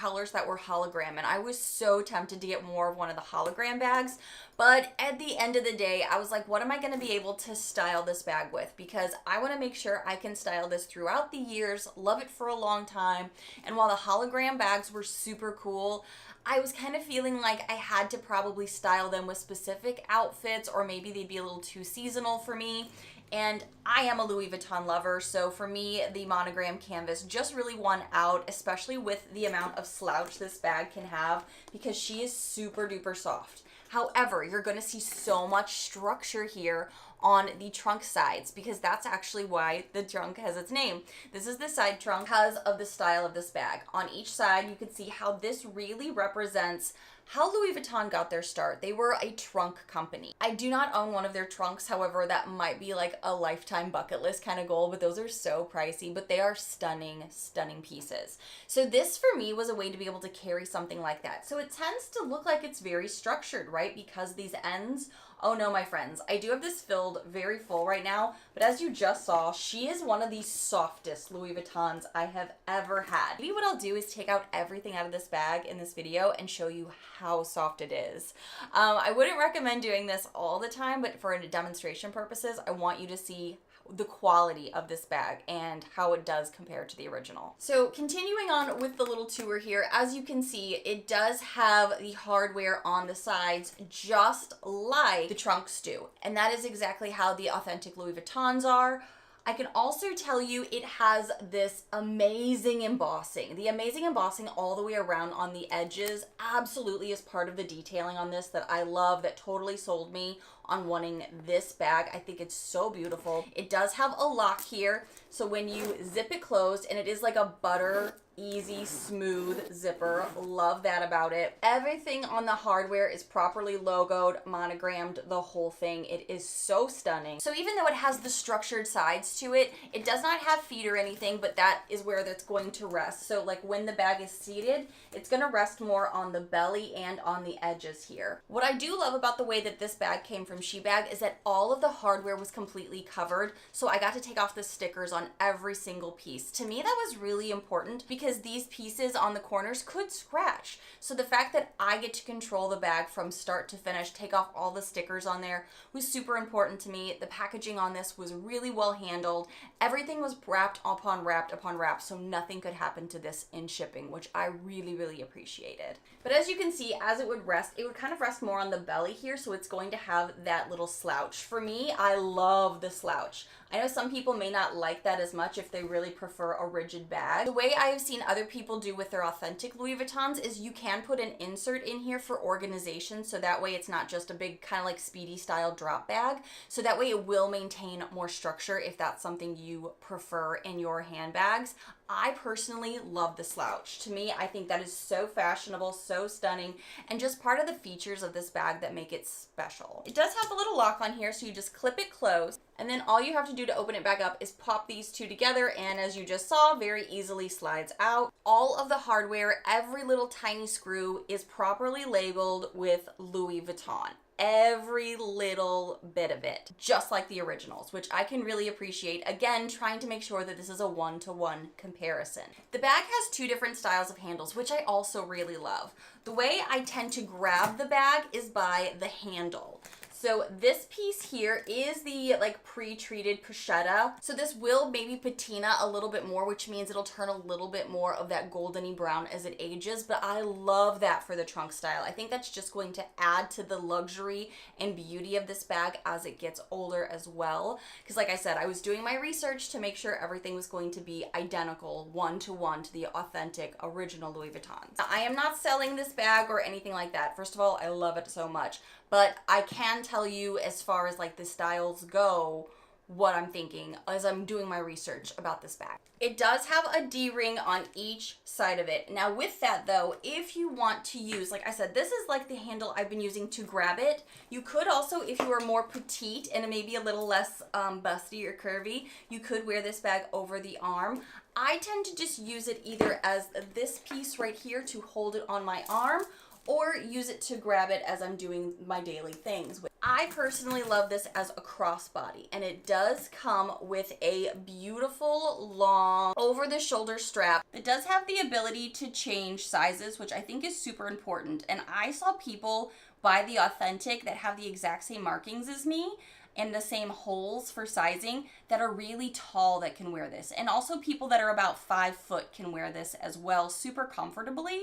colors that were hologram, and I was so tempted to get more of one of the hologram bags, but at the end of the day I was like, what am I going to be able to style this bag with? Because I want to make sure I can style this throughout the years, love it for a long time. And while the hologram bags were super cool, I was kind of feeling like I had to probably style them with specific outfits, or maybe they'd be a little too seasonal for me. And I am a Louis Vuitton lover, so for me, the monogram canvas just really won out, especially with the amount of slouch this bag can have, because she is super duper soft. However, you're going to see so much structure here on the trunk sides, because that's actually why the trunk has its name. This is the side trunk because of the style of this bag. On each side, you can see how this really represents how Louis Vuitton got their start. They were a trunk company. I do not own one of their trunks, however, that might be like a lifetime bucket list kind of goal, but those are so pricey, but they are stunning, stunning pieces. So this for me was a way to be able to carry something like that. So it tends to look like it's very structured, right? Because these ends, oh no, my friends, I do have this filled very full right now, but as you just saw, she is one of the softest Louis Vuittons I have ever had. Maybe what I'll do is take out everything out of this bag in this video and show you how soft it is. I wouldn't recommend doing this all the time, but for demonstration purposes, I want you to see the quality of this bag and how it does compare to the original. So continuing on with the little tour here, as you can see, it does have the hardware on the sides just like the trunks do. And that is exactly how the authentic Louis Vuittons are. I can also tell you it has this amazing embossing. The amazing embossing all the way around on the edges absolutely is part of the detailing on this that I love, that totally sold me on wanting this bag. I think it's so beautiful. It does have a lock here, so when you zip it closed, and it is like a butter easy, smooth zipper. Love that about it. Everything on the hardware is properly logoed, monogrammed, the whole thing. It is so stunning. So even though it has the structured sides to it, it does not have feet or anything, but that is where that's going to rest. So like when the bag is seated, it's going to rest more on the belly and on the edges here. What I do love about the way that this bag came from Shebag is that all of the hardware was completely covered. So I got to take off the stickers on every single piece. To me, that was really important because these pieces on the corners could scratch. So the fact that I get to control the bag from start to finish, take off all the stickers on there, was super important to me. The packaging on this was really well handled. Everything was wrapped upon wrapped upon wrapped, so nothing could happen to this in shipping, which I really, really appreciated. But as you can see, as it would rest, it would kind of rest more on the belly here, so it's going to have that little slouch. For me, I love the slouch. I know some people may not like that as much if they really prefer a rigid bag. The way I have seen other people do with their authentic Louis Vuittons is you can put an insert in here for organization, so that way it's not just a big kind of like Speedy style drop bag. So that way it will maintain more structure if that's something you prefer in your handbags. I personally love the slouch. To me, I think that is so fashionable, so stunning, and just part of the features of this bag that make it special. It does have a little lock on here, so you just clip it closed, and then all you have to do to open it back up is pop these two together, and as you just saw, very easily slides out. All of the hardware, every little tiny screw is properly labeled with Louis Vuitton. Every little bit of it, just like the originals, which I can really appreciate. Again, trying to make sure that this is a one-to-one comparison. The bag has two different styles of handles, which I also really love. The way I tend to grab the bag is by the handle. So this piece here is the like pre-treated pochetta. So this will maybe patina a little bit more, which means it'll turn a little bit more of that goldeny brown as it ages, but I love that for the trunk style. I think that's just going to add to the luxury and beauty of this bag as it gets older as well. Because like I said, I was doing my research to make sure everything was going to be identical one-to-one to the authentic original Louis Vuittons. Now, I am not selling this bag or anything like that. First of all, I love it so much. But I can tell you, as far as like the styles go, what I'm thinking as I'm doing my research about this bag. It does have a D-ring on each side of it. Now with that though, if you want to use, like I said, this is like the handle I've been using to grab it. You could also, if you are more petite and maybe a little less busty or curvy, you could wear this bag over the arm. I tend to just use it either as this piece right here to hold it on my arm, or use it to grab it as I'm doing my daily things with. I personally love this as a crossbody, and it does come with a beautiful long over the shoulder strap. It does have the ability to change sizes, which I think is super important. And I saw people buy the authentic that have the exact same markings as me and the same holes for sizing that are really tall that can wear this. And also people that are about 5 foot can wear this as well super comfortably.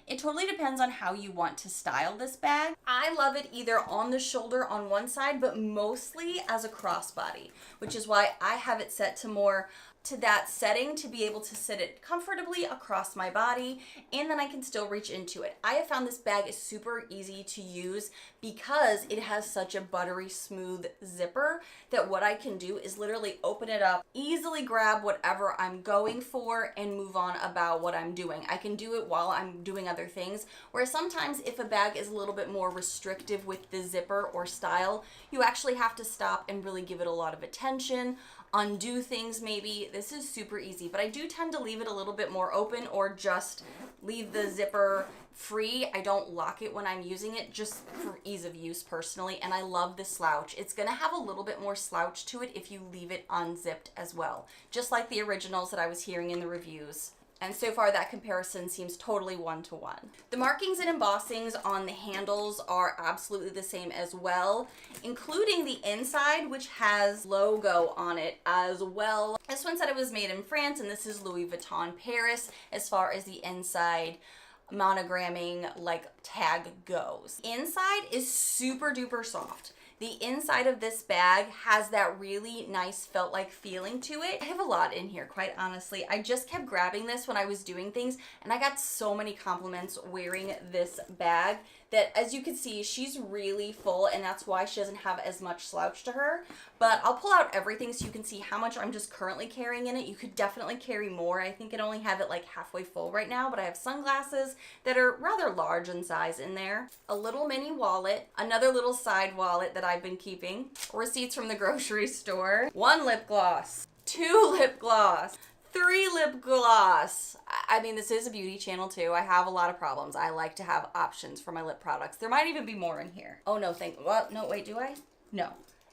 It totally depends on how you want to style this bag. I love it either on the shoulder on one side, but mostly as a crossbody, which is why I have it set to more to that setting to be able to sit it comfortably across my body, and then I can still reach into it. I have found this bag is super easy to use because it has such a buttery smooth zipper that what I can do is literally open it up, easily grab whatever I'm going for, and move on about what I'm doing. I can do it while I'm doing other things, whereas sometimes if a bag is a little bit more restrictive with the zipper or style, you actually have to stop and really give it a lot of attention, undo things maybe. This is super easy, but I do tend to leave it a little bit more open or just leave the zipper free. I don't lock it when I'm using it, just for ease of use personally, and I love the slouch. It's gonna have a little bit more slouch to it if you leave it unzipped as well, just like the originals that I was hearing in the reviews. And so far that comparison seems totally one-to-one. The markings and embossings on the handles are absolutely the same as well, including the inside, which has logo on it as well. This one said it was made in France, and this is Louis Vuitton Paris as far as the inside monogramming like tag goes. Inside is super duper soft. The inside of this bag has that really nice felt-like feeling to it. I have a lot in here, quite honestly. I just kept grabbing this when I was doing things, and I got so many compliments wearing this bag that, as you can see, she's really full, and that's why she doesn't have as much slouch to her. But I'll pull out everything so you can see how much I'm just currently carrying in it. You could definitely carry more. I think I only have it like halfway full right now, but I have sunglasses that are rather large in size in there. A little mini wallet, another little side wallet that I've been keeping, receipts from the grocery store, 1 lip gloss, 2 lip gloss, 3 lip gloss. I mean, this is a beauty channel too. I have a lot of problems. I like to have options for my lip products. There might even be more in here. Oh no, what? No, wait, do I? No.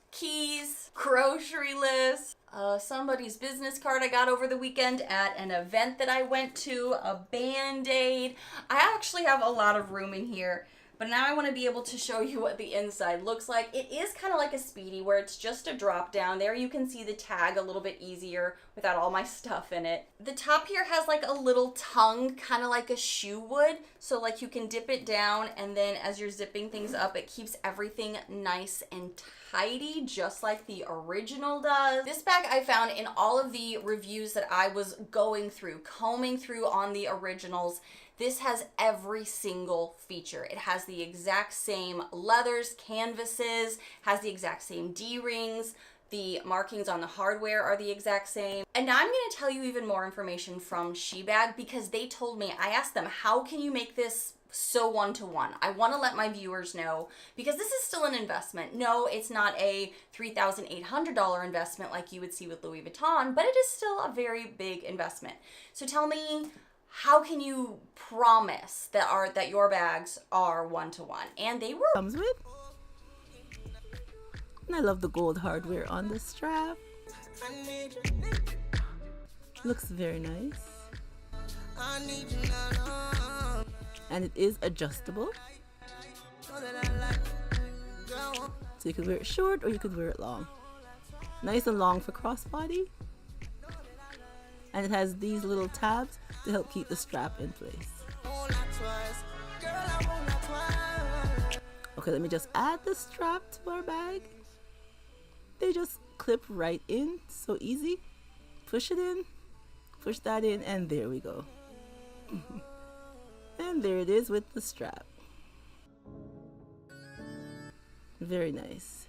Keys, grocery list, somebody's business card I got over the weekend at an event that I went to, a Band-Aid. I actually have a lot of room in here. But now I want to be able to show you what the inside looks like. It is kind of like a Speedy where it's just a drop down. There you can see the tag a little bit easier without all my stuff in it. The top here has like a little tongue, kind of like a shoe would. So like you can dip it down, and then as you're zipping things up, it keeps everything nice and tidy, just like the original does. This bag I found in all of the reviews that I was going through, combing through on the originals. This has every single feature. It has the exact same leathers, canvases, has the exact same D-rings. The markings on the hardware are the exact same. And now I'm going to tell you even more information from Shebag, because they told me, I asked them, how can you make this so one-to-one? I want to let my viewers know, because this is still an investment. No, it's not a $3,800 investment like you would see with Louis Vuitton, but it is still a very big investment. So tell me, how can you promise that your bags are one-to-one? And they were. Comes with. And I love the gold hardware on the strap. Looks very nice. And it is adjustable. So you could wear it short or you could wear it long. Nice and long for crossbody. And it has these little tabs to help keep the strap in place. Okay, let me just add the strap to our bag. They just clip right in, so easy. Push it in, push that in, and there we go. And there it is with the strap. Very nice.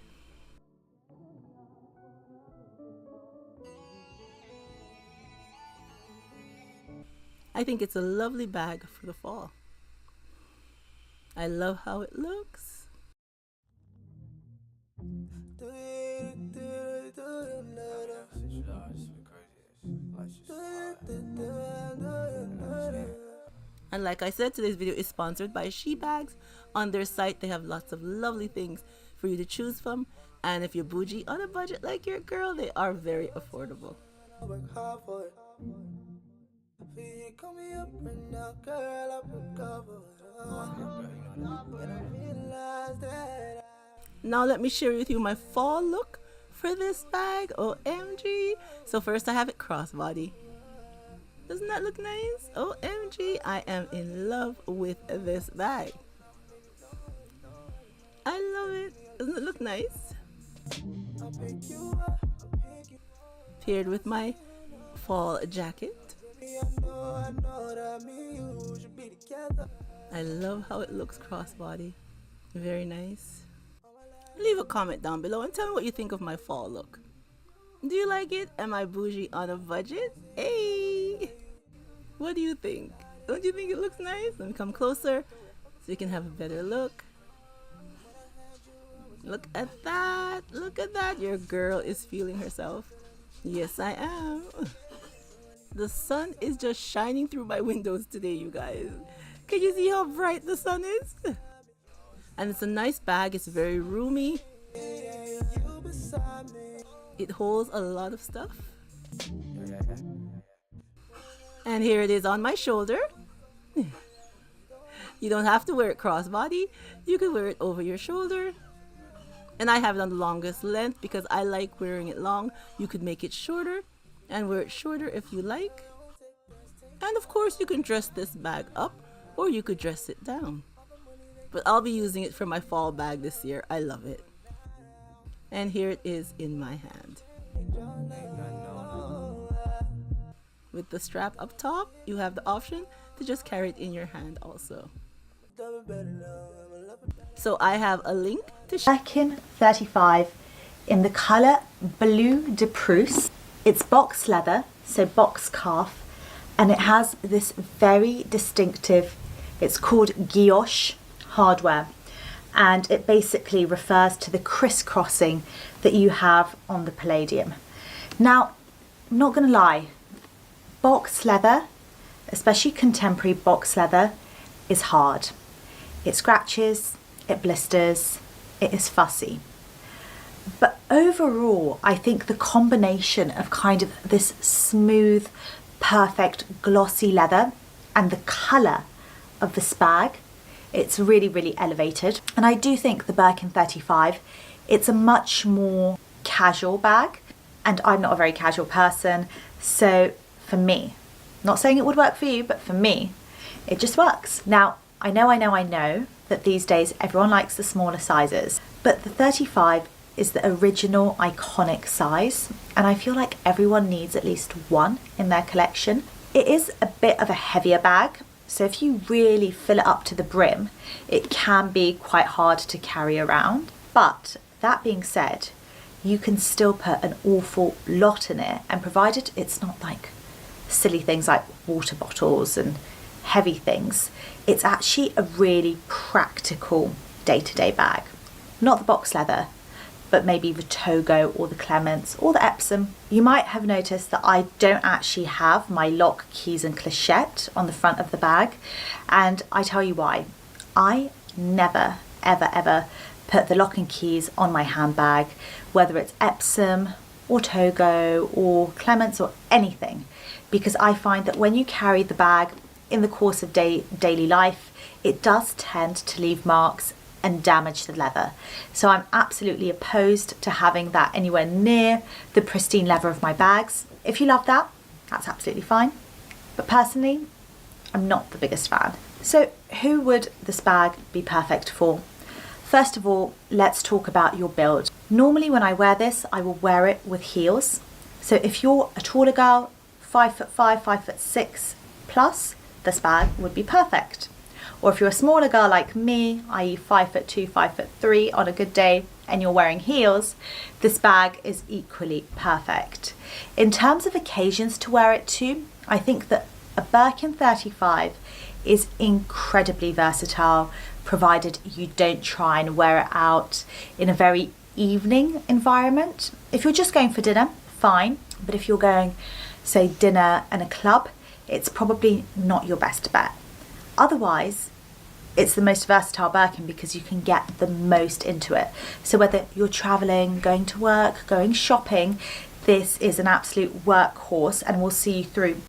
I think it's a lovely bag for the fall. I love how it looks. And like I said, today's video is sponsored by Shebags. On their site, they have lots of lovely things for you to choose from. And if you're bougie on a budget like your girl, they are very affordable. Now let me share with you my fall look for this bag. OMG. So first I have it crossbody. Doesn't that look nice? OMG, I am in love with this bag. I love it. Doesn't it look nice? Paired with my fall jacket. I love how it looks crossbody. Very nice. Leave a comment down below and tell me what you think of my fall look. Do you like it? Am I bougie on a budget? Hey! What do you think? Don't you think it looks nice? Let me come closer so you can have a better look. Look at that. Look at that. Your girl is feeling herself. Yes, I am. The sun is just shining through my windows today, you guys. Can you see how bright the sun is? And it's a nice bag. It's very roomy. It holds a lot of stuff. And here it is on my shoulder. You don't have to wear it crossbody. You can wear it over your shoulder. And I have it on the longest length because I like wearing it long. You could make it shorter and wear it shorter if you like. And of course you can dress this bag up or you could dress it down. But I'll be using it for my fall bag this year. I love it. And here it is in my hand. With the strap up top, you have the option to just carry it in your hand also. So I have a link to Birkin 35 in the colour Bleu de Prusse. It's box leather, so box calf, and it has this very distinctive, it's called guilloche hardware, and it basically refers to the crisscrossing that you have on the palladium. Now, I'm not going to lie, box leather, especially contemporary box leather, is hard. It scratches, it blisters, it is fussy. But overall, I think the combination of kind of this smooth, perfect, glossy leather and the colour of this bag, it's really, really elevated. And I do think the Birkin 35, it's a much more casual bag. And I'm not a very casual person. So for me, not saying it would work for you, but for me, it just works. Now, I know that these days everyone likes the smaller sizes, but the 35 is the original iconic size, and I feel like everyone needs at least one in their collection. It is a bit of a heavier bag, so if you really fill it up to the brim, it can be quite hard to carry around. But that being said, you can still put an awful lot in it, and provided it's not like silly things like water bottles and heavy things, it's actually a really practical day-to-day bag. Not the box leather, but maybe the Togo or the Clements or the Epsom. You might have noticed that I don't actually have my lock, keys and clochette on the front of the bag, and I tell you why. I never ever put the lock and keys on my handbag, whether it's Epsom or Togo or Clements or anything, because I find that when you carry the bag in the course of daily life, it does tend to leave marks and damage the leather. So I'm absolutely opposed to having that anywhere near the pristine leather of my bags. If you love that, that's absolutely fine. But personally, I'm not the biggest fan. So who would this bag be perfect for? First of all, let's talk about your build. Normally when I wear this, I will wear it with heels. So if you're a taller girl, 5'5", 5'6" plus, this bag would be perfect. Or if you're a smaller girl like me, i.e. 5'2", 5'3" on a good day, and you're wearing heels, this bag is equally perfect. In terms of occasions to wear it to, I think that a Birkin 35 is incredibly versatile, provided you don't try and wear it out in a very evening environment. If you're just going for dinner, fine. But if you're going, say, dinner and a club, it's probably not your best bet. Otherwise, it's the most versatile Birkin because you can get the most into it. So whether you're traveling, going to work, going shopping, this is an absolute workhorse and will see you through